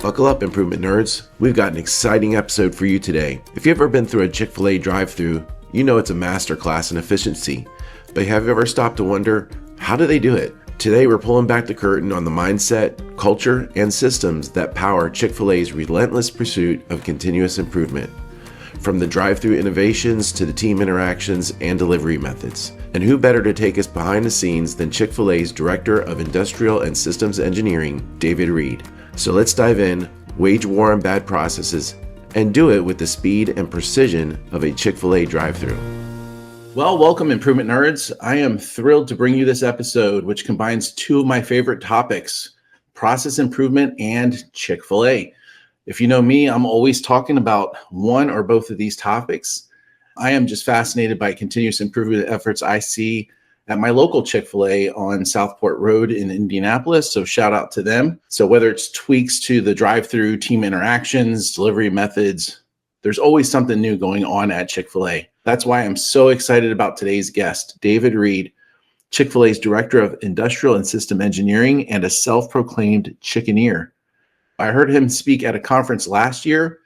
Buckle up, improvement nerds. We've got an exciting episode for you today. If you've ever been through a Chick-fil-A drive-thru, you know it's a masterclass in efficiency. But have you ever stopped to wonder, how do they do it? Today, we're pulling back the curtain on the mindset, culture, and systems that power Chick-fil-A's relentless pursuit of continuous improvement. From the drive-thru innovations to the team interactions and delivery methods. And who better to take us behind the scenes than Chick-fil-A's Director of Industrial and Systems Engineering, David Reid. So let's dive in, wage war on bad processes, and do it with the speed and precision of a Chick-fil-A drive-thru. Well, welcome, improvement nerds. I am thrilled to bring you this episode, which combines two of my favorite topics, process improvement and Chick-fil-A. If you know me, I'm always talking about one or both of these topics. I am just fascinated by continuous improvement efforts I see at my local Chick-fil-A on Southport Road in Indianapolis. So shout out to them. So whether it's tweaks to the drive-thru, team interactions, delivery methods, there's always something new going on at Chick-fil-A. That's why I'm so excited about today's guest, David Reid, Chick-fil-A's Director of Industrial and System Engineering and a self-proclaimed chickeneer. I heard him speak at a conference last year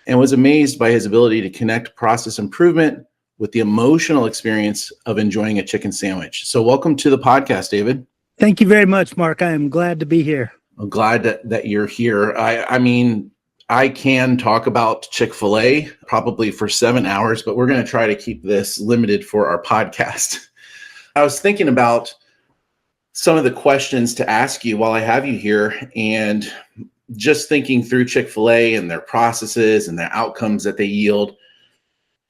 and was amazed by his ability to connect process improvement with the emotional experience of enjoying a chicken sandwich. So welcome to the podcast, David. Thank you very much, Mark. I am glad to be here. I'm glad that you're here. I mean, I can talk about Chick-fil-A probably for 7 hours, but we're going to try to keep this limited for our podcast. I was thinking about some of the questions to ask you while I have you here, and just thinking through Chick-fil-A and their processes and their outcomes that they yield.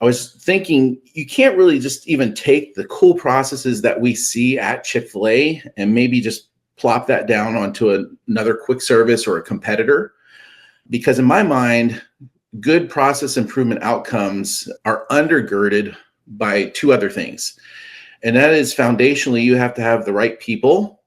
I was thinking you can't really just even take the cool processes that we see at Chick-fil-A and maybe just plop that down onto another quick service or a competitor. Because in my mind, good process improvement outcomes are undergirded by two other things. And that is foundationally, you have to have the right people.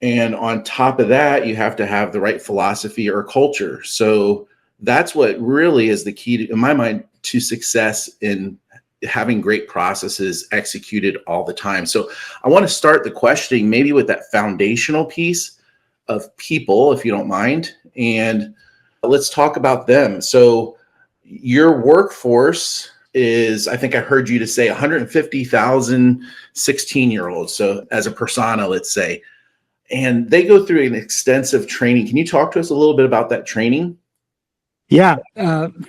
And on top of that, you have to have the right philosophy or culture. So that's what really is the key, in my mind, to success in having great processes executed all the time. So I want to start the questioning maybe with that foundational piece of people, if you don't mind. And let's talk about them. So your workforce is, I think I heard you to say 150,000 16-year-olds. So as a persona, let's say, and they go through an extensive training. Can you talk to us a little bit about that training? Yeah,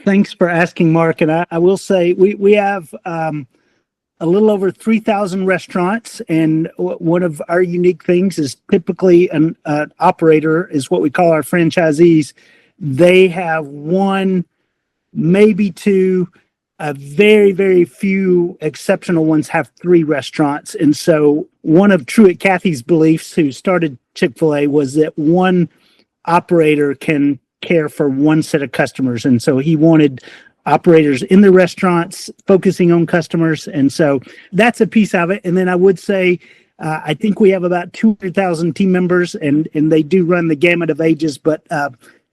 thanks for asking, Mark. And I will say we have a little over 3,000 restaurants, and one of our unique things is typically an operator is what we call our franchisees. They have one, maybe two, very, very few exceptional ones have three restaurants. And so one of Truett Cathy's beliefs, who started Chick-fil-A, was that one operator can care for one set of customers. And so he wanted operators in the restaurants focusing on customers. And so that's a piece of it. And then I would say, I think we have about 200,000 team members, and they do run the gamut of ages, but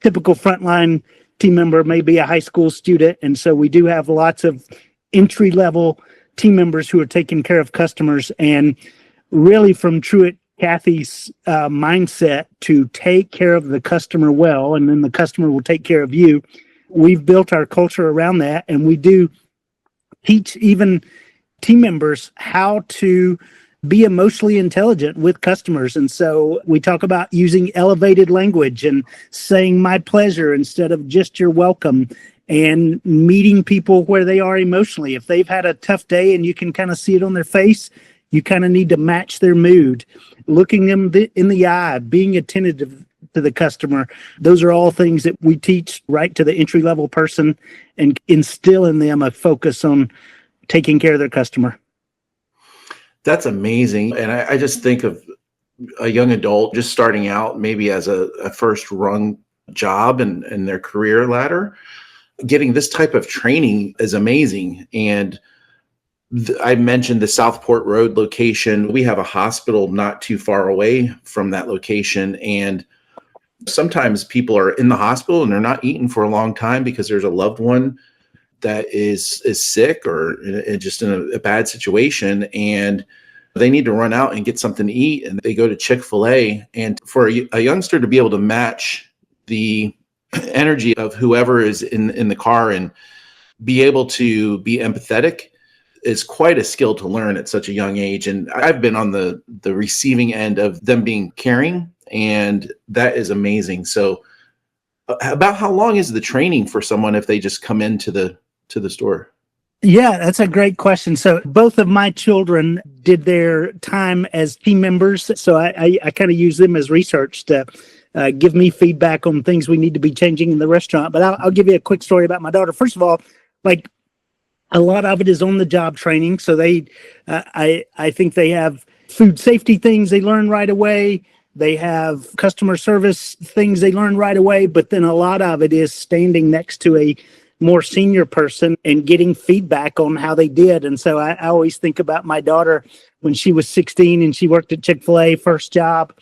typical frontline team member may be a high school student. And so we do have lots of entry-level team members who are taking care of customers. And really from Truett Cathy's mindset to take care of the customer well, and then the customer will take care of you. We've built our culture around that, and we do teach even team members how to be emotionally intelligent with customers. And so we talk about using elevated language and saying my pleasure instead of just you're welcome, and meeting people where they are emotionally. If they've had a tough day and you can kind of see it on their face, you kind of need to match their mood, looking them in the eye, being attentive to the customer. Those are all things that we teach right to the entry-level person and instill in them a focus on taking care of their customer. That's amazing. And I just think of a young adult just starting out, maybe as a first rung job in their career ladder. Getting this type of training is amazing. And I mentioned the Southport Road location. We have a hospital not too far away from that location. And sometimes people are in the hospital and they're not eating for a long time because there's a loved one that is sick or just in a bad situation. And they need to run out and get something to eat. And they go to Chick-fil-A. And for a youngster to be able to match the energy of whoever is in the car and be able to be empathetic is quite a skill to learn at such a young age. And I've been on the receiving end of them being caring, and that is amazing. So about how long is the training for someone if they just come into the store? Yeah, that's a great question. So both of my children did their time as team members. So I kind of use them as research to give me feedback on things we need to be changing in the restaurant. But I'll give you a quick story about my daughter. First of all, like a lot of it is on the job training. So I think they have food safety things they learn right away. They have customer service things they learn right away. But then a lot of it is standing next to a more senior person and getting feedback on how they did. And so I always think about my daughter when she was 16 and she worked at Chick-fil-A, first job.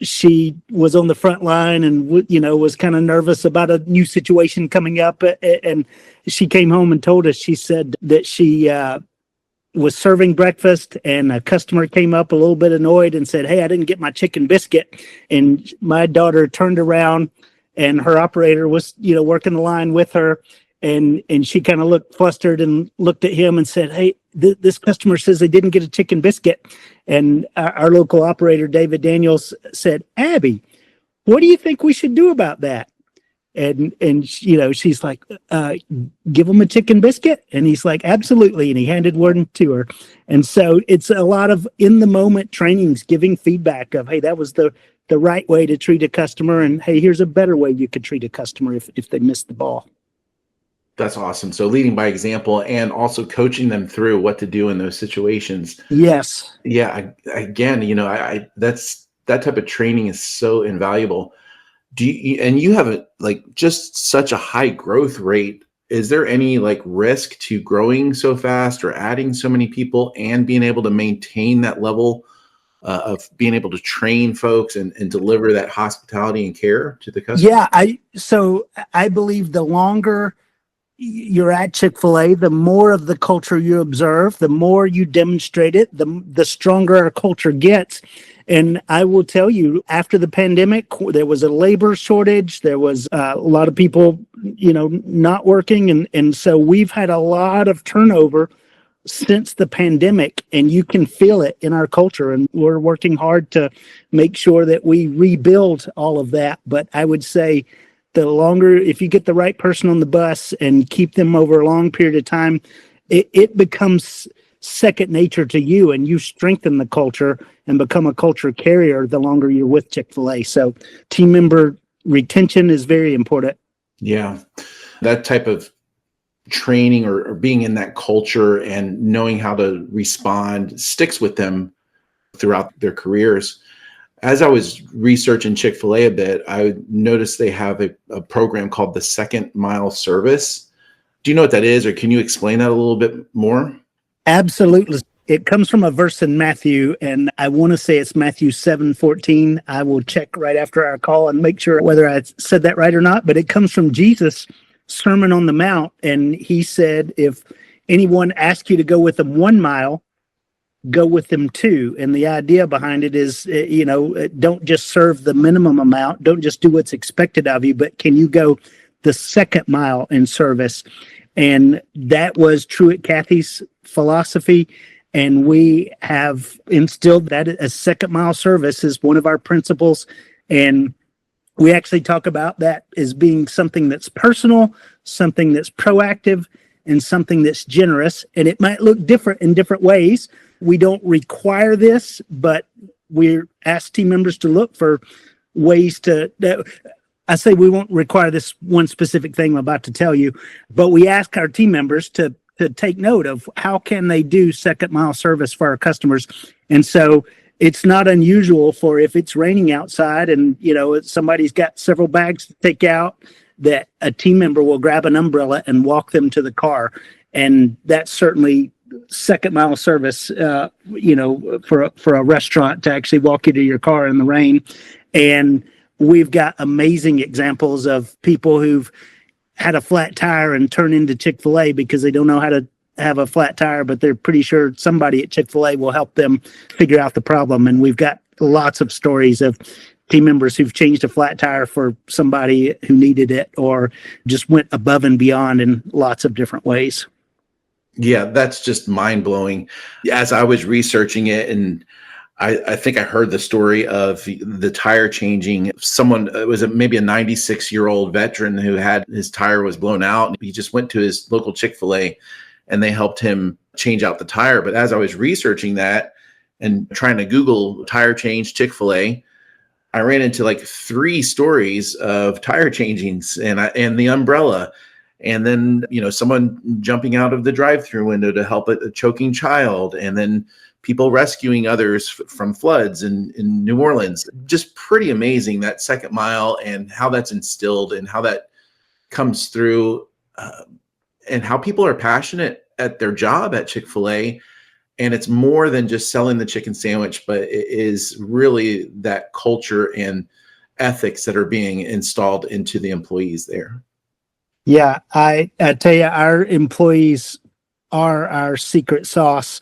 She was on the front line and, was kind of nervous about a new situation coming up. And she came home and told us, she said that she was serving breakfast and a customer came up a little bit annoyed and said, "Hey, I didn't get my chicken biscuit." And my daughter turned around and her operator was, working the line with her. And she kind of looked flustered and looked at him and said, "Hey, this customer says they didn't get a chicken biscuit." And our local operator, David Daniels, said, "Abby, what do you think we should do about that?" And she's like, "Give them a chicken biscuit." And he's like, "Absolutely." And he handed one to her. And so it's a lot of in the moment trainings, giving feedback of, "Hey, that was the right way to treat a customer. And hey, here's a better way you could treat a customer if they missed the ball." That's awesome. So leading by example and also coaching them through what to do in those situations. Yes. Yeah. I that's that type of training is so invaluable. And you have just such a high growth rate. Is there any risk to growing so fast or adding so many people and being able to maintain that level of being able to train folks and deliver that hospitality and care to the customer? Yeah. I believe the longer you're at Chick-fil-A, the more of the culture you observe, the more you demonstrate it, the stronger our culture gets. And I will tell you, after the pandemic, there was a labor shortage. There was a lot of people, not working. And so we've had a lot of turnover since the pandemic, and you can feel it in our culture. And we're working hard to make sure that we rebuild all of that. But I would say, the longer, if you get the right person on the bus and keep them over a long period of time, it becomes second nature to you, and you strengthen the culture and become a culture carrier the longer you're with Chick-fil-A. So team member retention is very important. Yeah. That type of training or being in that culture and knowing how to respond sticks with them throughout their careers. As I was researching Chick-fil-A a bit, I noticed they have a program called the Second Mile Service. Do you know what that is, or can you explain that a little bit more? Absolutely. It comes from a verse in Matthew, and I want to say it's Matthew 7:14. I will check right after our call and make sure whether I said that right or not, but it comes from Jesus' Sermon on the Mount, and he said, if anyone asks you to go with them 1 mile, go with them 2. And the idea behind it is, don't just serve the minimum amount. Don't just do what's expected of you, but can you go the second mile in service? And that was true at Kathy's philosophy. And we have instilled that a second mile service is one of our principles. And we actually talk about that as being something that's personal, something that's proactive, and something that's generous. And it might look different in different ways. We don't require this, but we're asked team members to look for ways I say we won't require this one specific thing I'm about to tell you, but we ask our team members to take note of how can they do second mile service for our customers. And so it's not unusual for, if it's raining outside and, somebody's got several bags to take out, that a team member will grab an umbrella and walk them to the car. And that's certainly second mile service, for a restaurant to actually walk you to your car in the rain. And we've got amazing examples of people who've had a flat tire and turn into Chick-fil-A because they don't know how to have a flat tire, but they're pretty sure somebody at Chick-fil-A will help them figure out the problem. And we've got lots of stories of team members who've changed a flat tire for somebody who needed it, or just went above and beyond in lots of different ways. Yeah, that's just mind blowing. As I was researching it, and I think I heard the story of the tire changing. Someone, it was maybe a 96-year-old veteran who had his tire was blown out. He just went to his local Chick-fil-A and they helped him change out the tire. But as I was researching that and trying to Google tire change Chick-fil-A, I ran into like 3 stories of tire changings and the umbrella. And then, someone jumping out of the drive-thru window to help a choking child, and then people rescuing others from floods in New Orleans. Just pretty amazing, that second mile, and how that's instilled and how that comes through, and how people are passionate at their job at Chick-fil-A. And it's more than just selling the chicken sandwich, but it is really that culture and ethics that are being installed into the employees there. Yeah, I tell you, our employees are our secret sauce.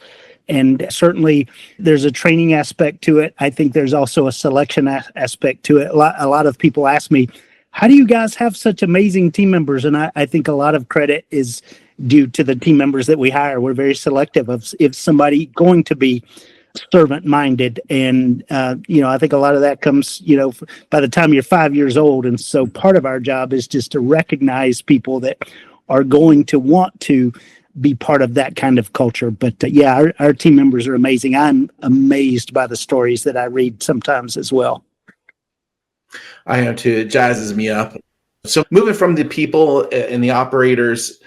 And certainly there's a training aspect to it. I think there's also a selection aspect to it. A lot of people ask me, how do you guys have such amazing team members? And I think a lot of credit is due to the team members that we hire. We're very selective of if somebody going to be servant minded. And, I think a lot of that comes, by the time you're 5 years old. And so part of our job is just to recognize people that are going to want to be part of that kind of culture. But our team members are amazing. I'm amazed by the stories that I read sometimes as well. I am too. It jazzes me up. So moving from the people and the operators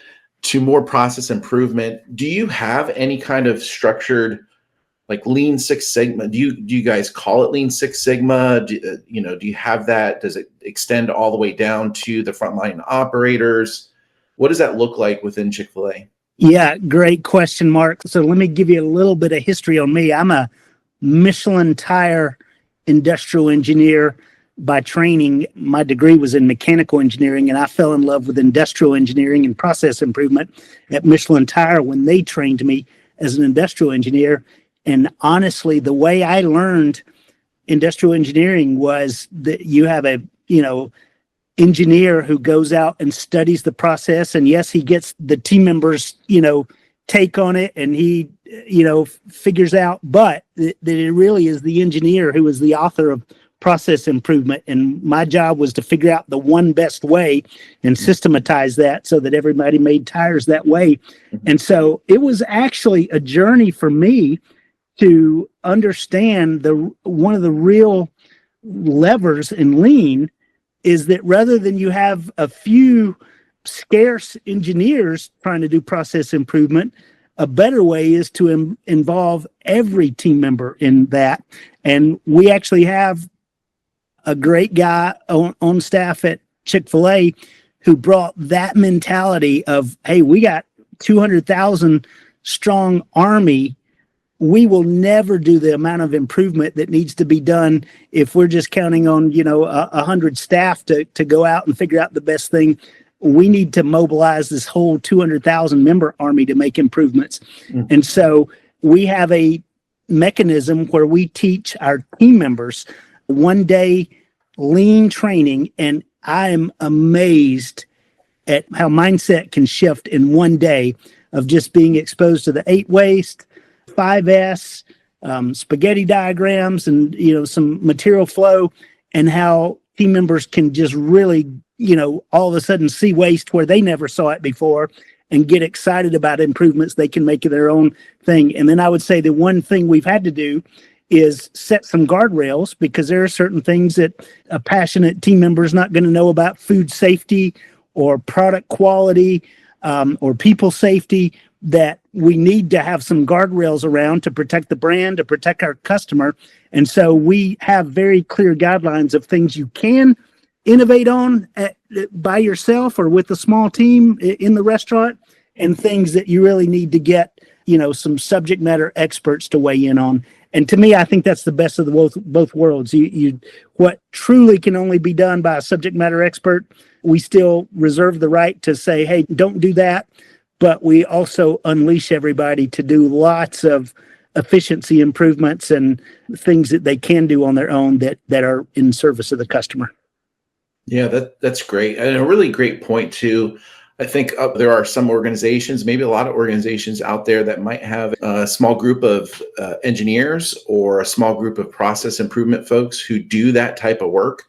to more process improvement, do you have any kind of structured, like Lean Six Sigma? Do you guys call it Lean Six Sigma? Do you have that? Does it extend all the way down to the frontline operators? What does that look like within Chick-fil-A? Yeah, great question, Mark. So let me give you a little bit of history on me. I'm a Michelin tire industrial engineer by training. My degree was in mechanical engineering, and I fell in love with industrial engineering and process improvement at Michelin Tire when they trained me as an industrial engineer. And honestly, the way I learned industrial engineering was that you have a, engineer who goes out and studies the process. And yes, he gets the team members, take on it, and he, figures out, but that it really is the engineer who is the author of process improvement. And my job was to figure out the one best way and systematize that so that everybody made tires that way. And so it was actually a journey for me to understand one of the real levers in lean is that rather than you have a few scarce engineers trying to do process improvement, a better way is to involve every team member in that. And we actually have a great guy on staff at Chick-fil-A who brought that mentality of, hey, we got 200,000 strong army. We will never do the amount of improvement that needs to be done if we're just counting on, 100 staff to go out and figure out the best thing. We need to mobilize this whole 200,000 member army to make improvements. Mm-hmm. And so we have a mechanism where we teach our team members one-day lean training, and I am amazed at how mindset can shift in one day of just being exposed to the 8 waste, 5S, spaghetti diagrams, and some material flow, and how team members can just really all of a sudden see waste where they never saw it before and get excited about improvements they can make of their own thing. And then I would say the one thing we've had to do is set some guardrails, because there are certain things that a passionate team member is not going to know about food safety or product quality or people safety, that we need to have some guardrails around to protect the brand, to protect our customer. And so we have very clear guidelines of things you can innovate on by yourself or with a small team in the restaurant, and things that you really need to get, some subject matter experts to weigh in on. And to me, I think that's the best of both worlds. What truly can only be done by a subject matter expert, we still reserve the right to say, hey, don't do that. But we also unleash everybody to do lots of efficiency improvements and things that they can do on their own that are in service of the customer. Yeah, that's great. And a really great point too. I think there are some organizations, maybe a lot of organizations out there that might have a small group of engineers or a small group of process improvement folks who do that type of work.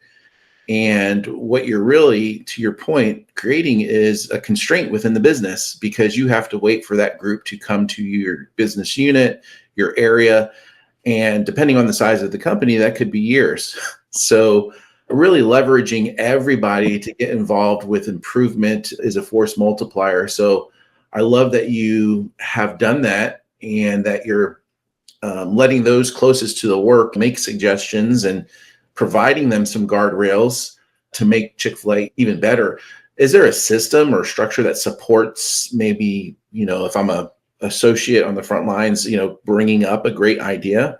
And what you're really, to your point, creating is a constraint within the business, because you have to wait for that group to come to your business unit, your area. And depending on the size of the company, that could be years. So really leveraging everybody to get involved with improvement is a force multiplier. So I love that you have done that, and that you're letting those closest to the work make suggestions and providing them some guardrails to make Chick-fil-A even better. Is there a system or structure that supports, maybe, if I'm a associate on the front lines, bringing up a great idea?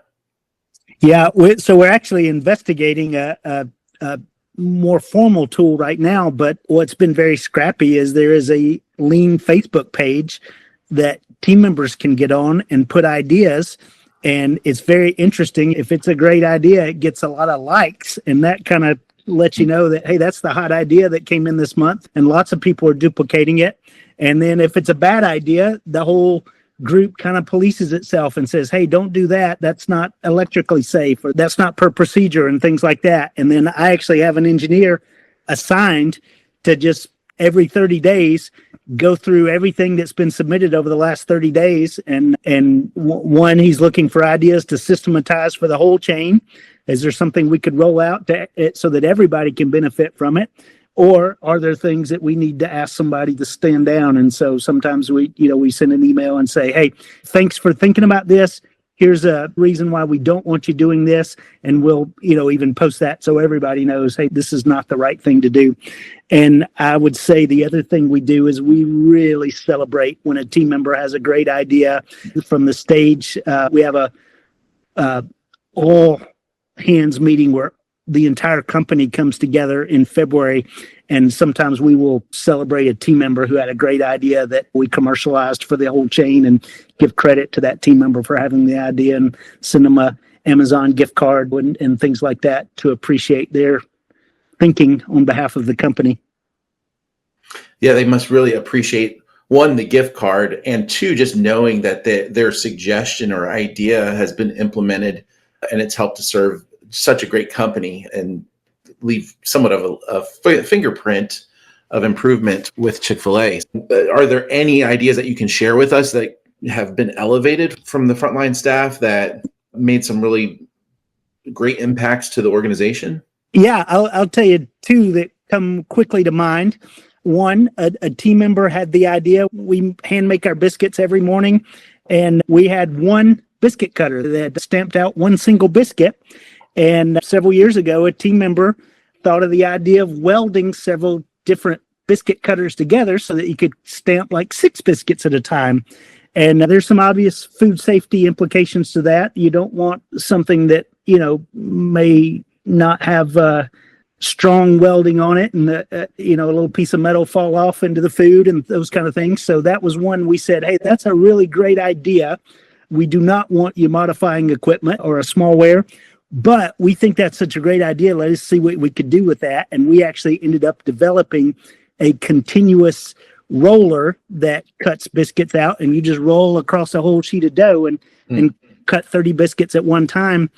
Yeah, so we're actually investigating a more formal tool right now, but what's been very scrappy is there is a lean Facebook page that team members can get on and put ideas. And it's very interesting. If it's a great idea, it gets a lot of likes, and that kind of lets you know that, hey, that's the hot idea that came in this month, and lots of people are duplicating it. And then if it's a bad idea, the whole group kind of polices itself and says, hey, don't do that. That's not electrically safe, or that's not per procedure, and things like that. And then I actually have an engineer assigned to just every 30 days go through everything that's been submitted over the last 30 days. And one, he's looking for ideas to systematize for the whole chain. Is there something we could roll out so that everybody can benefit from it? Or are there things that we need to ask somebody to stand down? And so sometimes we send an email and say, hey, thanks for thinking about this. Here's a reason why we don't want you doing this. And we'll, even post that so everybody knows, hey, this is not the right thing to do. And I would say the other thing we do is we really celebrate when a team member has a great idea from the stage. We have a all hands meeting where the entire company comes together in February, and sometimes we will celebrate a team member who had a great idea that we commercialized for the whole chain, and give credit to that team member for having the idea, and send them a Amazon gift card and things like that to appreciate their thinking on behalf of the company. Yeah, they must really appreciate, one, the gift card, and two, just knowing that their suggestion or idea has been implemented and it's helped to serve such a great company and leave somewhat of a fingerprint of improvement with Chick-fil-A. Are there any ideas that you can share with us that have been elevated from the frontline staff that made some really great impacts to the organization? Yeah, I'll tell you two that come quickly to mind. One, a team member had the idea. We hand make our biscuits every morning, and we had one biscuit cutter that stamped out one single biscuit. And several years ago, a team member thought of the idea of welding several different biscuit cutters together so that you could stamp like 6 biscuits at a time. And there's some obvious food safety implications to that. You don't want something that, may not have strong welding on it, and a little piece of metal fall off into the food and those kind of things. So that was one we said, hey, that's a really great idea. We do not want you modifying equipment or a smallware, but we think that's such a great idea. Let us see what we could do with that. And we actually ended up developing a continuous roller that cuts biscuits out, and you just roll across a whole sheet of dough and cut 30 biscuits at one time.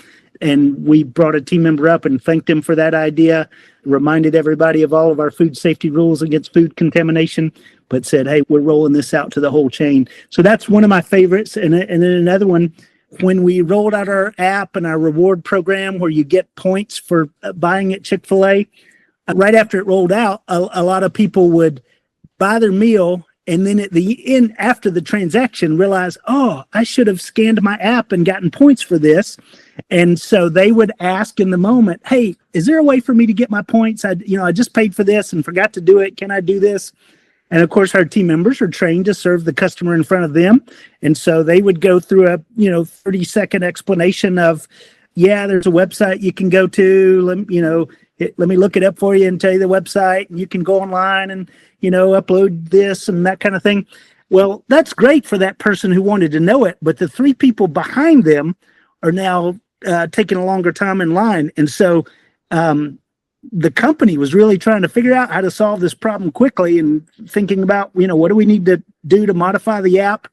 And we brought a team member up and thanked him for that idea, reminded everybody of all of our food safety rules against food contamination, but said, hey, we're rolling this out to the whole chain. So that's one of my favorites. And then another one, when we rolled out our app and our reward program where you get points for buying at Chick-fil-A, right after it rolled out, a lot of people would buy their meal, and then at the end, after the transaction, realize, oh, I should have scanned my app and gotten points for this. And so they would ask in the moment, hey, is there a way for me to get my points? I just paid for this and forgot to do it. Can I do this? And of course, our team members are trained to serve the customer in front of them. And so they would go through a 30-second explanation of, yeah, there's a website you can go to. Let me look it up for you and tell you the website. And you can go online and, upload this and that kind of thing. Well, that's great for that person who wanted to know it, but the three people behind them are now taking a longer time in line. And so the company was really trying to figure out how to solve this problem quickly and thinking about, what do we need to do to modify the app?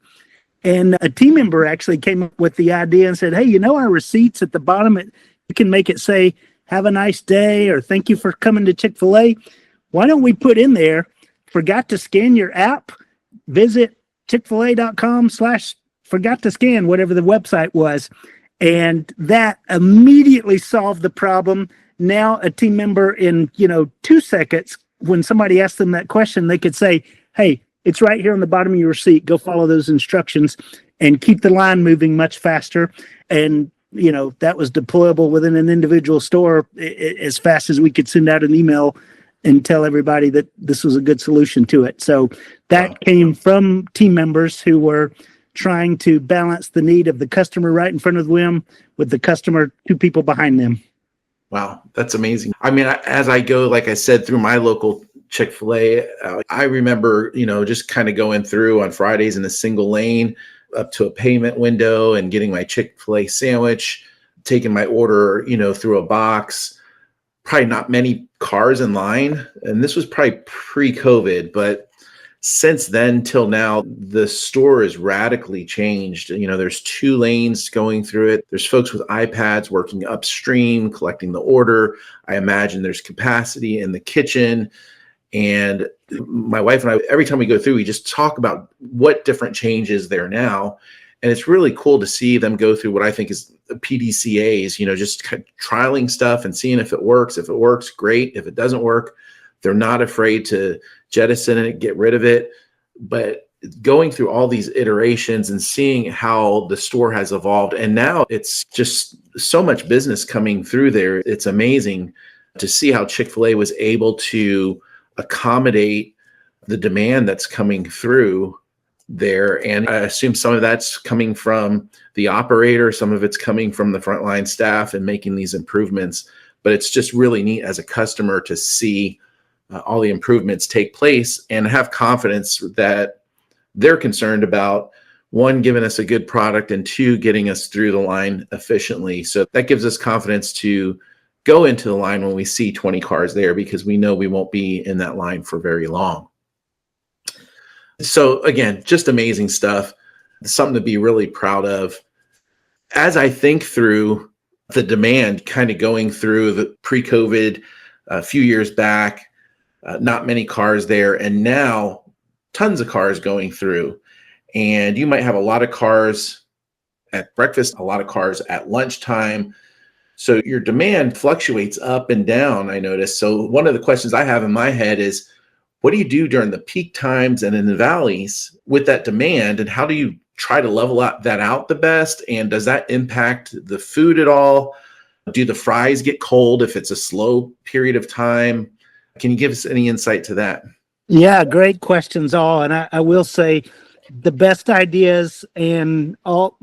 And a team member actually came up with the idea and said, hey, our receipts at the bottom, you can make it say, have a nice day, or thank you for coming to Chick-fil-A. Why don't we put in there, forgot to scan your app, visit chickfil-a.com/forgot to scan, whatever the website was. And that immediately solved the problem. Now a team member in, 2 seconds, when somebody asked them that question, they could say, hey, it's right here on the bottom of your receipt. Go follow those instructions and keep the line moving much faster. And, that was deployable within an individual store as fast as we could send out an email and tell everybody that this was a good solution to it. So that came from team members who were trying to balance the need of the customer right in front of them with the customer 2 people behind them. Wow, that's amazing. I mean, as I go, like I said, through my local Chick-fil-A, I remember, just kind of going through on Fridays in a single lane up to a payment window and getting my Chick-fil-A sandwich, taking my order, through a box. Probably not many cars in line. And this was probably pre-COVID, but since then till now, the store is radically changed. There's 2 lanes going through it. There's folks with iPads working upstream, collecting the order. I imagine there's capacity in the kitchen. And my wife and I, every time we go through, we just talk about what different changes there now. And it's really cool to see them go through what I think is PDCAs, just trialing stuff and seeing if it works. If it works, great. If it doesn't work, they're not afraid to jettison it, get rid of it. But going through all these iterations and seeing how the store has evolved, and now it's just so much business coming through there. It's amazing to see how Chick-fil-A was able to accommodate the demand that's coming through there. And I assume some of that's coming from the operator, some of it's coming from the frontline staff and making these improvements. But it's just really neat as a customer to see all the improvements take place and have confidence that they're concerned about, 1, giving us a good product, and 2, getting us through the line efficiently. So that gives us confidence to go into the line when we see 20 cars there, because we know we won't be in that line for very long. So again, just amazing stuff, something to be really proud of. As I think through the demand, kind of going through the pre-COVID, a few years back, not many cars there, and now tons of cars going through. And you might have a lot of cars at breakfast, a lot of cars at lunchtime. So your demand fluctuates up and down, I noticed. So one of the questions I have in my head is, what do you do during the peak times and in the valleys with that demand? And how do you try to level that out the best? And does that impact the food at all? Do the fries get cold if it's a slow period of time? Can you give us any insight to that? Yeah, great questions all. And I will say the best ideas and all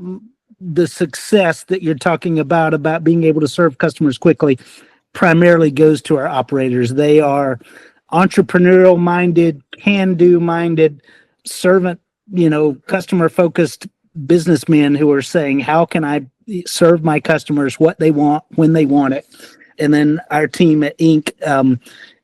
the success that you're talking about being able to serve customers quickly, primarily goes to our operators. They are entrepreneurial minded, can-do minded, servant, customer-focused businessmen who are saying, how can I serve my customers what they want, when they want it? And then our team at Inc.,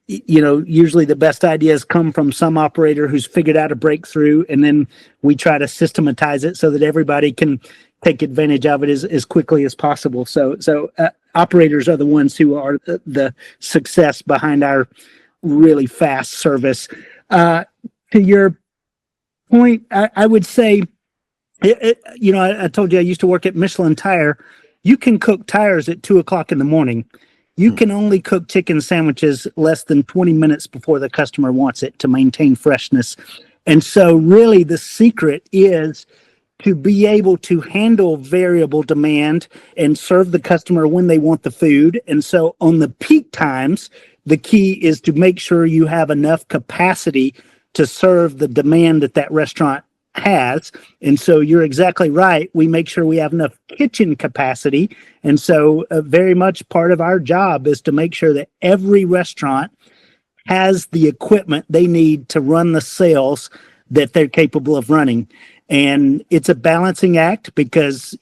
usually the best ideas come from some operator who's figured out a breakthrough, and then we try to systematize it so that everybody can take advantage of it as quickly as possible. So operators are the ones who are the success behind our really fast service. To your point, I would say, I told you I used to work at Michelin Tire. You can cook tires at 2:00 in the morning. You can only cook chicken sandwiches less than 20 minutes before the customer wants it to maintain freshness. And so really the secret is to be able to handle variable demand and serve the customer when they want the food. And so on the peak times, the key is to make sure you have enough capacity to serve the demand that restaurant has. And so you're exactly right. We make sure we have enough kitchen capacity. And so very much part of our job is to make sure that every restaurant has the equipment they need to run the sales that they're capable of running. And it's a balancing act because,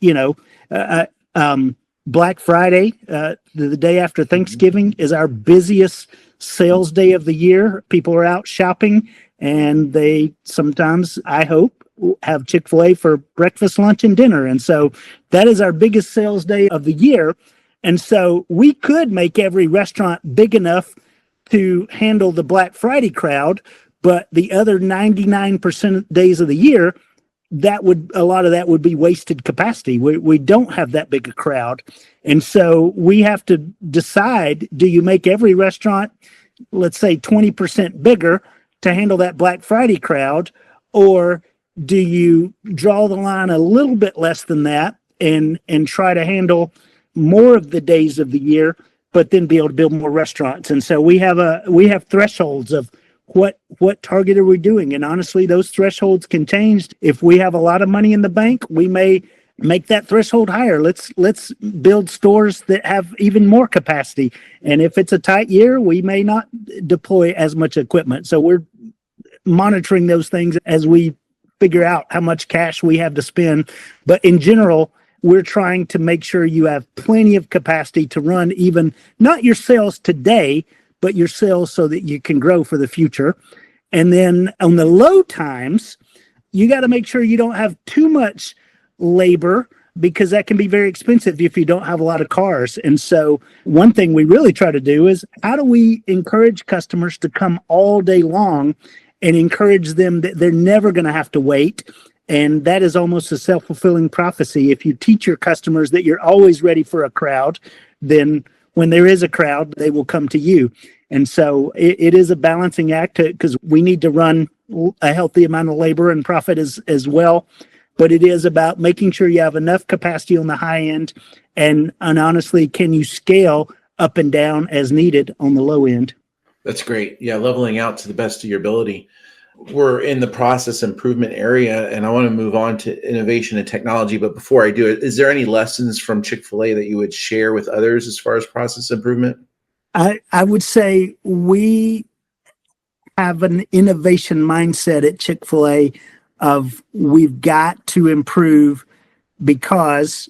Black Friday, the day after Thanksgiving, is our busiest sales day of the year. People are out shopping, and they sometimes, I hope, have Chick-fil-A for breakfast, lunch, and dinner. And so that is our biggest sales day of the year. And so we could make every restaurant big enough to handle the Black Friday crowd, but the other 99% of days of the year, a lot of that would be wasted capacity. We don't have that big a crowd. And so we have to decide, do you make every restaurant, let's say 20% bigger to handle that Black Friday crowd, or do you draw the line a little bit less than that and try to handle more of the days of the year, but then be able to build more restaurants? And so we have thresholds of what target are we doing? And honestly, those thresholds can change. If we have a lot of money in the bank, we may make that threshold higher. Let's build stores that have even more capacity. And if it's a tight year, we may not deploy as much equipment. So we're monitoring those things as we figure out how much cash we have to spend. But in general, we're trying to make sure you have plenty of capacity to run even not your sales today, but your sales so that you can grow for the future. And then on the low times, you got to make sure you don't have too much labor, because that can be very expensive if you don't have a lot of cars. And so one thing we really try to do is, how do we encourage customers to come all day long and encourage them that they're never going to have to wait? And that is almost a self-fulfilling prophecy. If you teach your customers that you're always ready for a crowd, then when there is a crowd, they will come to you. And so it is a balancing act, because we need to run a healthy amount of labor and profit as well. But it is about making sure you have enough capacity on the high end. And honestly, can you scale up and down as needed on the low end? That's great. Yeah, leveling out to the best of your ability. We're in the process improvement area, and I want to move on to innovation and technology. But before I do it, is there any lessons from Chick-fil-A that you would share with others as far as process improvement? I would say we have an innovation mindset at Chick-fil-A of we've got to improve, because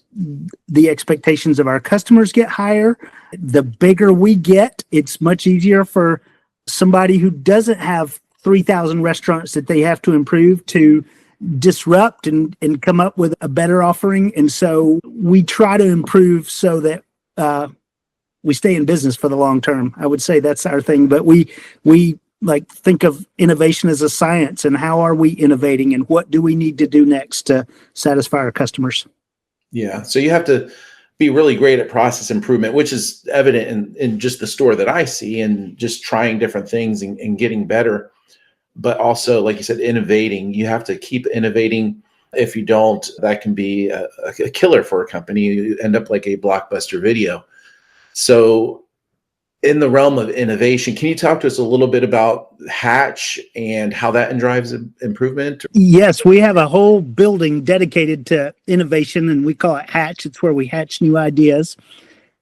the expectations of our customers get higher. The bigger we get, it's much easier for somebody who doesn't have 3,000 restaurants that they have to improve to disrupt and come up with a better offering. And so we try to improve so that we stay in business for the long term. I would say that's our thing. But we like think of innovation as a science, and how are we innovating, and what do we need to do next to satisfy our customers? Yeah. So you have to be really great at process improvement, which is evident in just the store that I see, and just trying different things and getting better. But also, like you said, innovating. You have to keep innovating. If you don't, that can be a killer for a company. You end up like a Blockbuster Video. So in the realm of innovation, can you talk to us a little bit about Hatch and how that drives improvement? Yes, we have a whole building dedicated to innovation, and we call it Hatch. It's where we hatch new ideas.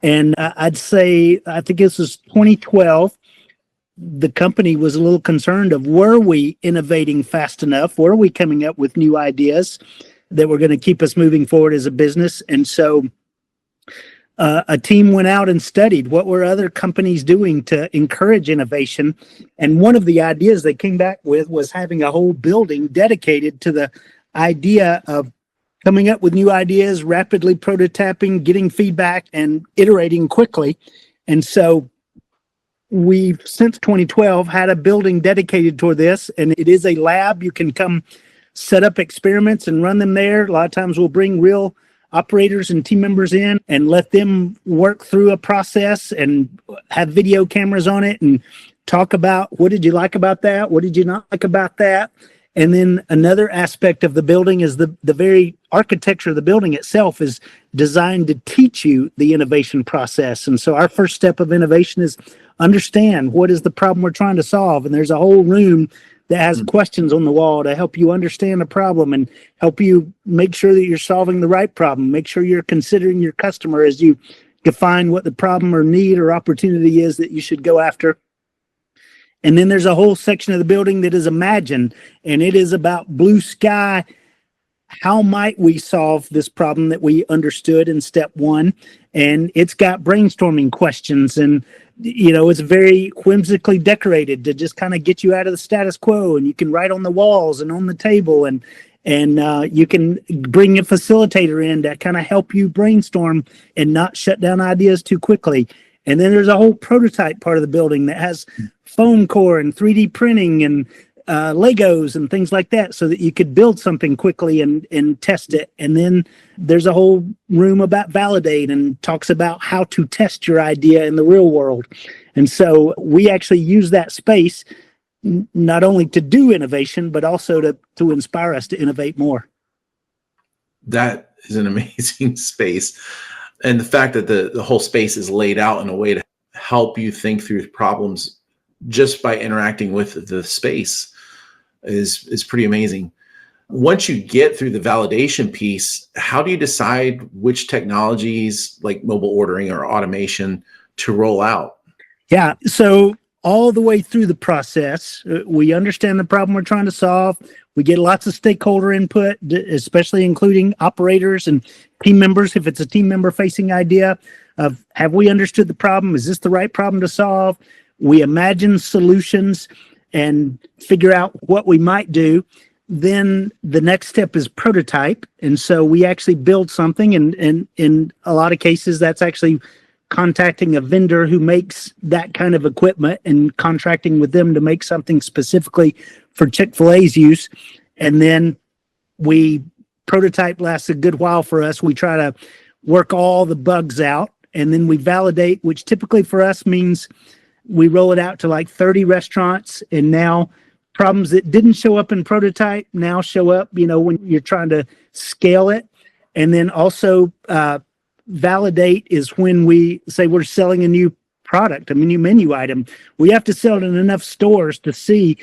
And I'd say, I think this was 2012, the company was a little concerned of, were we innovating fast enough? Were we coming up with new ideas that were going to keep us moving forward as a business? And so a team went out and studied what were other companies doing to encourage innovation. And one of the ideas they came back with was having a whole building dedicated to the idea of coming up with new ideas, rapidly prototyping, getting feedback, and iterating quickly. And so we've, since 2012, had a building dedicated toward this, and it is a lab. You can come set up experiments and run them there. A lot of times we'll bring real operators and team members in and let them work through a process and have video cameras on it and talk about, what did you like about that? What did you not like about that? And then another aspect of the building is the very architecture of the building itself is designed to teach you the innovation process. And so our first step of innovation is understand what is the problem we're trying to solve. And there's a whole room that has questions on the wall to help you understand the problem and help you make sure that you're solving the right problem. Make sure you're considering your customer as you define what the problem or need or opportunity is that you should go after. And then there's a whole section of the building that is imagine, and it is about blue sky. How might we solve this problem that we understood in step one? And it's got brainstorming questions, and it's very whimsically decorated to just kind of get you out of the status quo. And you can write on the walls and on the table, and you can bring a facilitator in to kind of help you brainstorm and not shut down ideas too quickly. And then there's a whole prototype part of the building that has foam core and 3D printing and Legos and things like that, so that you could build something quickly and test it. And then there's a whole room about validate and talks about how to test your idea in the real world. And so we actually use that space not only to do innovation, but also to inspire us to innovate more. That is an amazing space. And the fact that the whole space is laid out in a way to help you think through problems just by interacting with the space is pretty amazing. Once you get through the validation piece, how do you decide which technologies like mobile ordering or automation to roll out? Yeah. So all the way through the process, we understand the problem we're trying to solve. We get lots of stakeholder input, especially including operators and team members. If it's a team member facing idea of, have we understood the problem? Is this the right problem to solve? We imagine solutions and figure out what we might do. Then the next step is prototype. And so we actually build something. And in a lot of cases, that's actually contacting a vendor who makes that kind of equipment and contracting with them to make something specifically for Chick-fil-A's use. And then prototype lasts a good while for us. We try to work all the bugs out, and then we validate, which typically for us means we roll it out to like 30 restaurants. And now problems that didn't show up in prototype now show up, when you're trying to scale it. And then also validate is when we say we're selling a new product, a new menu item. We have to sell it in enough stores to see,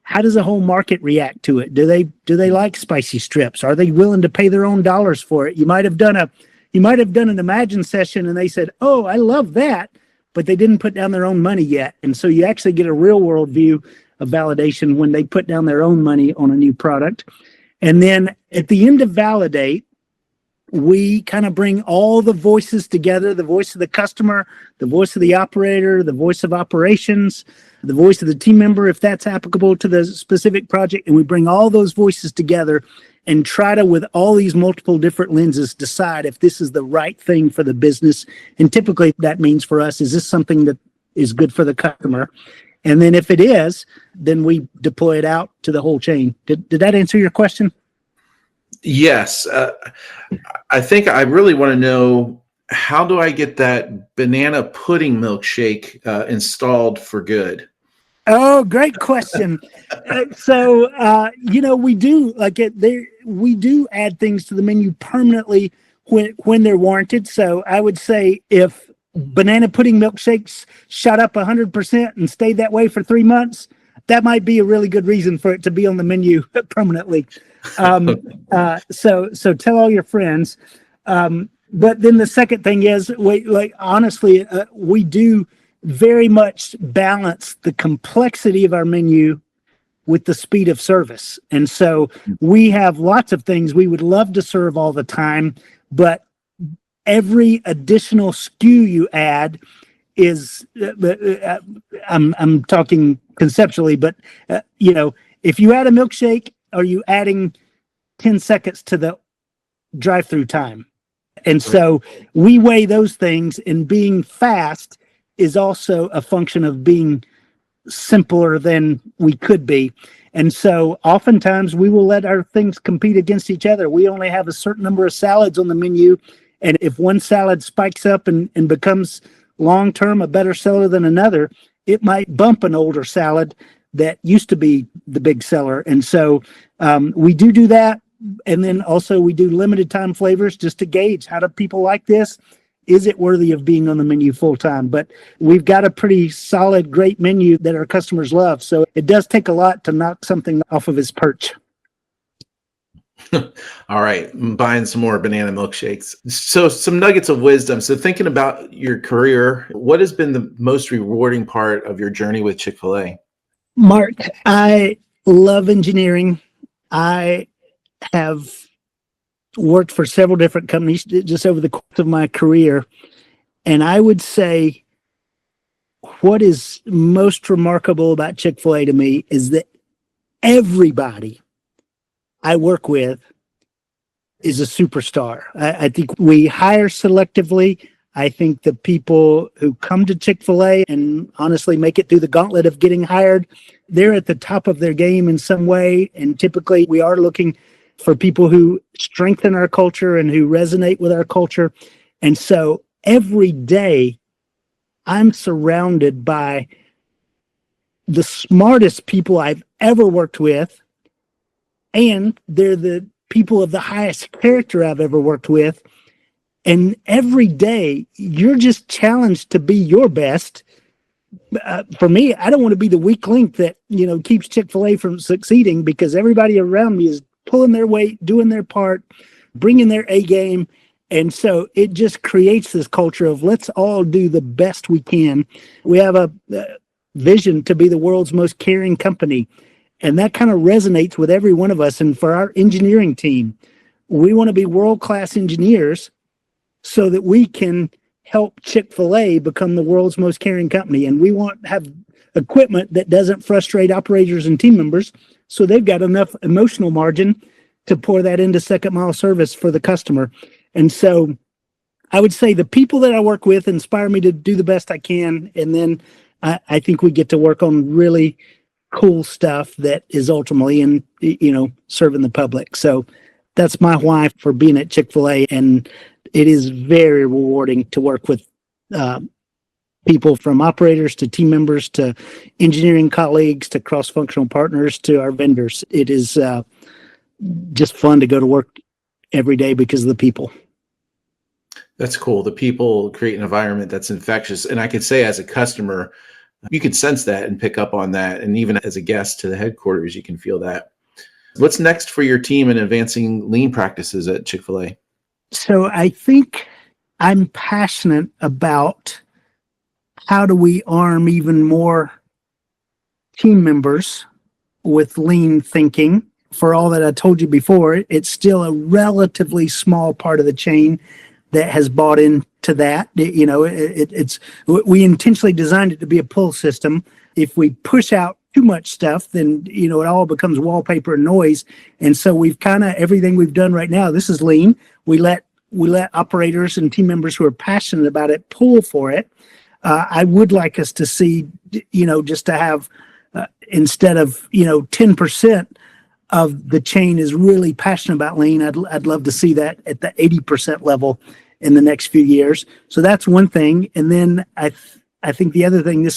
how does the whole market react to it? Do they like spicy strips? Are they willing to pay their own dollars for it? You might have done an Imagine session and they said, "Oh, I love that," but they didn't put down their own money yet. And so you actually get a real world view of validation when they put down their own money on a new product. And then at the end of validate, we kind of bring all the voices together, the voice of the customer, the voice of the operator, the voice of operations, the voice of the team member, if that's applicable to the specific project. And we bring all those voices together and try to, with all these multiple different lenses, decide if this is the right thing for the business. And typically that means for us, is this something that is good for the customer? And then if it is, then we deploy it out to the whole chain. Did that answer your question? Yes. I think I really want to know, how do I get that banana pudding milkshake installed for good? Oh, great question. We do we do add things to the menu permanently when they're warranted. So I would say if banana pudding milkshakes shot up 100% and stayed that way for 3 months, that might be a really good reason for it to be on the menu permanently. So tell all your friends. But then the second thing is, honestly, we do very much balance the complexity of our menu with the speed of service. And so we have lots of things we would love to serve all the time, but every additional SKU you add is, I'm talking conceptually, but if you add a milkshake, are you adding 10 seconds to the drive-through time? And so we weigh those things, and being fast is also a function of being simpler than we could be. And so oftentimes we will let our things compete against each other. We only have a certain number of salads on the menu, and if one salad spikes up and becomes long-term a better seller than another, it might bump an older salad that used to be the big seller. And so we do that. And then also we do limited time flavors just to gauge, how do people like this? Is it worthy of being on the menu full time? But we've got a pretty solid, great menu that our customers love. So it does take a lot to knock something off of its perch. All right, I'm buying some more banana milkshakes. So some nuggets of wisdom. So thinking about your career, what has been the most rewarding part of your journey with Chick-fil-A? Mark, I love engineering. I have worked for several different companies just over the course of my career. And I would say what is most remarkable about Chick-fil-A to me is that everybody I work with is a superstar. I think we hire selectively. I think the people who come to Chick-fil-A and honestly make it through the gauntlet of getting hired, they're at the top of their game in some way. And typically we are looking for people who strengthen our culture and who resonate with our culture. And so every day I'm surrounded by the smartest people I've ever worked with, and they're the people of the highest character I've ever worked with. And every day you're just challenged to be your best. For me, I don't want to be the weak link that, keeps Chick-fil-A from succeeding, because everybody around me is pulling their weight, doing their part, bringing their A game. And so it just creates this culture of let's all do the best we can. We have a vision to be the world's most caring company. And that kind of resonates with every one of us. And for our engineering team, we want to be world-class engineers so that we can help Chick-fil-A become the world's most caring company. And we want to have equipment that doesn't frustrate operators and team members, so they've got enough emotional margin to pour that into second mile service for the customer. And so I would say the people that I work with inspire me to do the best I can. And then I think we get to work on really cool stuff that is ultimately serving the public. So that's my why for being at Chick-fil-A. And it is very rewarding to work with people, from operators to team members to engineering colleagues to cross-functional partners to our vendors. It is just fun to go to work every day because of the people. That's cool. The people create an environment that's infectious. And I could say, as a customer, you can sense that and pick up on that. And even as a guest to the headquarters, you can feel that. What's next for your team in advancing lean practices at Chick-fil-A? So I think I'm passionate about how do we arm even more team members with lean thinking. For all that I told you before, it's still a relatively small part of the chain that has bought into that. We intentionally designed it to be a pull system. If we push out too much stuff, then it all becomes wallpaper and noise. And so we've everything we've done right now, this is lean. We let operators and team members who are passionate about it pull for it. I would like us to see, just to have instead of 10% of the chain is really passionate about lean. I'd love to see that at the 80% level in the next few years. So that's one thing. And then I think the other thing,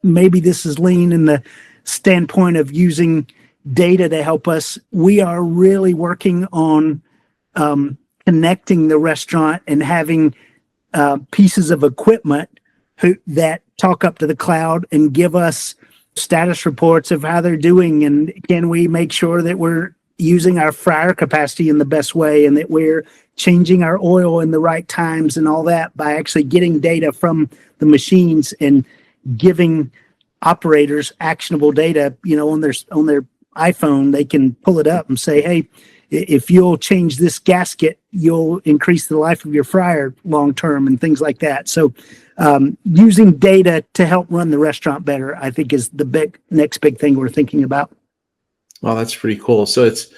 maybe this is lean in the standpoint of using data to help us. We are really working on connecting the restaurant and having pieces of equipment that talk up to the cloud and give us status reports of how they're doing, and can we make sure that we're using our fryer capacity in the best way, and that we're changing our oil in the right times and all that, by actually getting data from the machines and giving operators actionable data, on their iPhone. They can pull it up and say, hey, if you'll change this gasket, you'll increase the life of your fryer long term, and things like that. So using data to help run the restaurant better, I think, is the next big thing we're thinking about. Well, that's pretty cool. So it's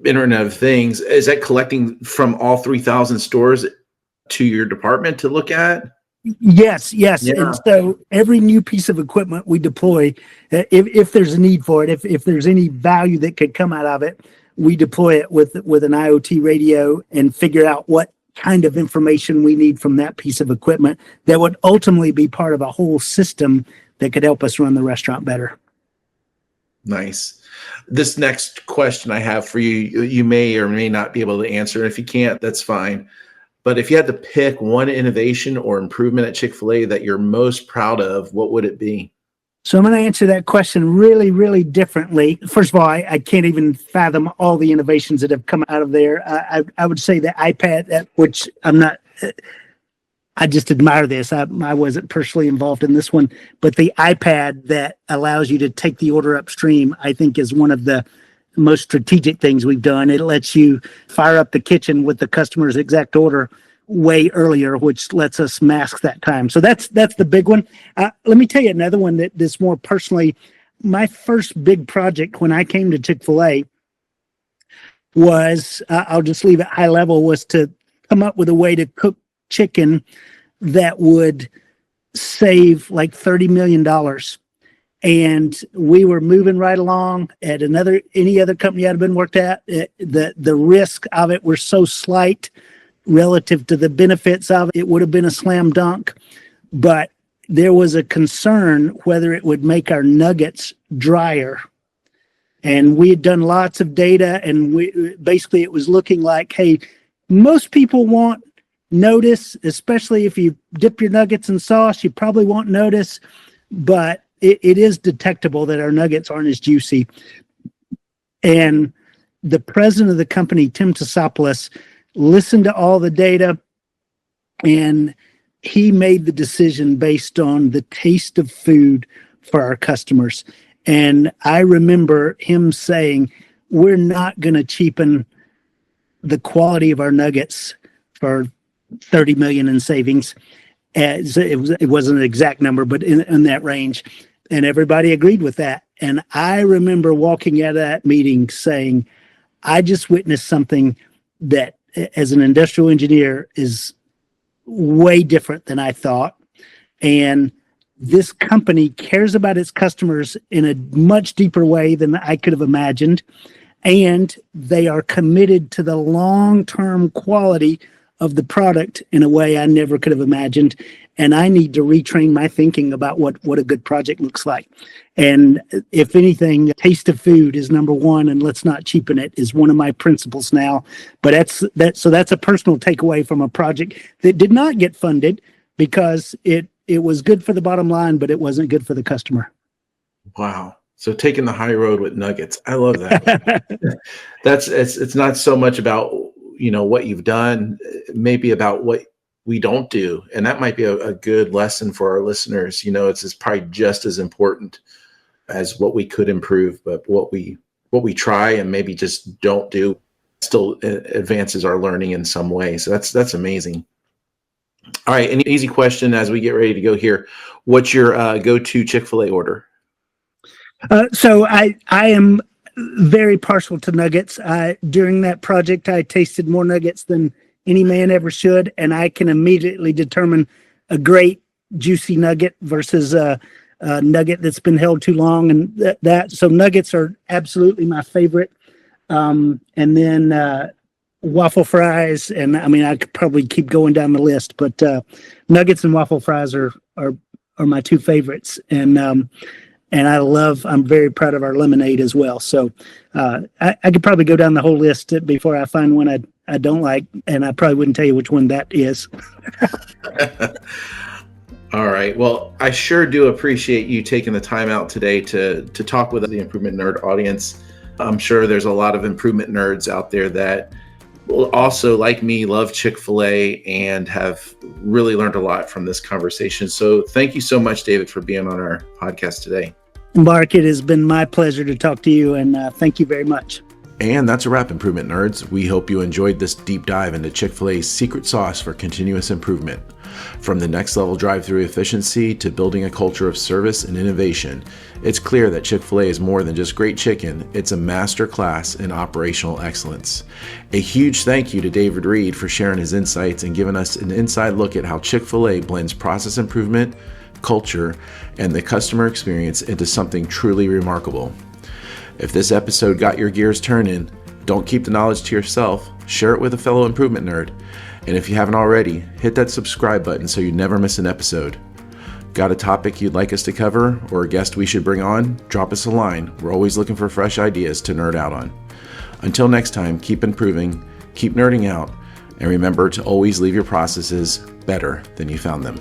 Internet of Things. Is that collecting from all 3,000 stores to your department to look at? Yes. Yeah. And so every new piece of equipment we deploy, if there's a need for it, if there's any value that could come out of it, we deploy it with an IoT radio and figure out what kind of information we need from that piece of equipment that would ultimately be part of a whole system that could help us run the restaurant better. Nice. This next question I have for you, you may or may not be able to answer. If you can't, that's fine. But if you had to pick one innovation or improvement at Chick-fil-A that you're most proud of, what would it be? So I'm going to answer that question really, really differently. First of all, I can't even fathom all the innovations that have come out of there. I would say the iPad, which I just admire this. I wasn't personally involved in this one, but the iPad that allows you to take the order upstream, I think, is one of the most strategic things we've done. It lets you fire up the kitchen with the customer's exact order way earlier, which lets us mask that time. So that's the big one. Let me tell you another one that's more personally. My first big project when I came to Chick-fil-A was, I'll just leave it high level, was to come up with a way to cook chicken that would save like $30 million. And we were moving right along at any other company I'd been worked at. The risk of it were so slight relative to the benefits of it. It would have been a slam dunk, but there was a concern whether it would make our nuggets drier. And we had done lots of data, and basically it was looking like, hey, most people won't notice, especially if you dip your nuggets in sauce, you probably won't notice, but it is detectable that our nuggets aren't as juicy. And the president of the company, Tim Tassopoulos, listened to all the data, and he made the decision based on the taste of food for our customers. And I remember him saying, we're not going to cheapen the quality of our nuggets for 30 million in savings. It wasn't an exact number, but in that range. And everybody agreed with that. And I remember walking out of that meeting saying, I just witnessed something that as an industrial engineer is way different than I thought. And this company cares about its customers in a much deeper way than I could have imagined. And they are committed to the long-term quality of the product in a way I never could have imagined. And I need to retrain my thinking about what a good project looks like. And if anything, taste of food is number one, and let's not cheapen it is one of my principles now. But that's a personal takeaway from a project that did not get funded because it was good for the bottom line, but it wasn't good for the customer. Wow. So taking the high road with nuggets. I love that. It's not so much about, what you've done, maybe about what we don't do. And that might be a good lesson for our listeners. It's probably just as important as what we could improve, but what we try and maybe just don't do still advances our learning in some way. So that's amazing. All right. An easy question as we get ready to go here. What's your go-to Chick-fil-A order? So I am very partial to nuggets. During that project, I tasted more nuggets than any man ever should, and I can immediately determine a great juicy nugget versus a nugget that's been held too long, and so nuggets are absolutely my favorite. And then waffle fries, and I could probably keep going down the list, but nuggets and waffle fries are my two favorites, and I'm very proud of our lemonade as well. So I could probably go down the whole list before I find one I don't like, and I probably wouldn't tell you which one that is. All right. Well, I sure do appreciate you taking the time out today to talk with the Improvement Nerd audience. I'm sure there's a lot of improvement nerds out there that will also, like me, love Chick-fil-A and have really learned a lot from this conversation. So thank you so much, David, for being on our podcast today. Mark, it has been my pleasure to talk to you, and thank you very much. And that's a wrap, Improvement Nerds. We hope you enjoyed this deep dive into Chick-fil-A's secret sauce for continuous improvement. From the next level drive-thru efficiency to building a culture of service and innovation, it's clear that Chick-fil-A is more than just great chicken, it's a master class in operational excellence. A huge thank you to David Reid for sharing his insights and giving us an inside look at how Chick-fil-A blends process improvement, culture, and the customer experience into something truly remarkable. If this episode got your gears turning, don't keep the knowledge to yourself, share it with a fellow improvement nerd. And if you haven't already, hit that subscribe button so you never miss an episode. Got a topic you'd like us to cover or a guest we should bring on? Drop us a line. We're always looking for fresh ideas to nerd out on. Until next time, keep improving, keep nerding out, and remember to always leave your processes better than you found them.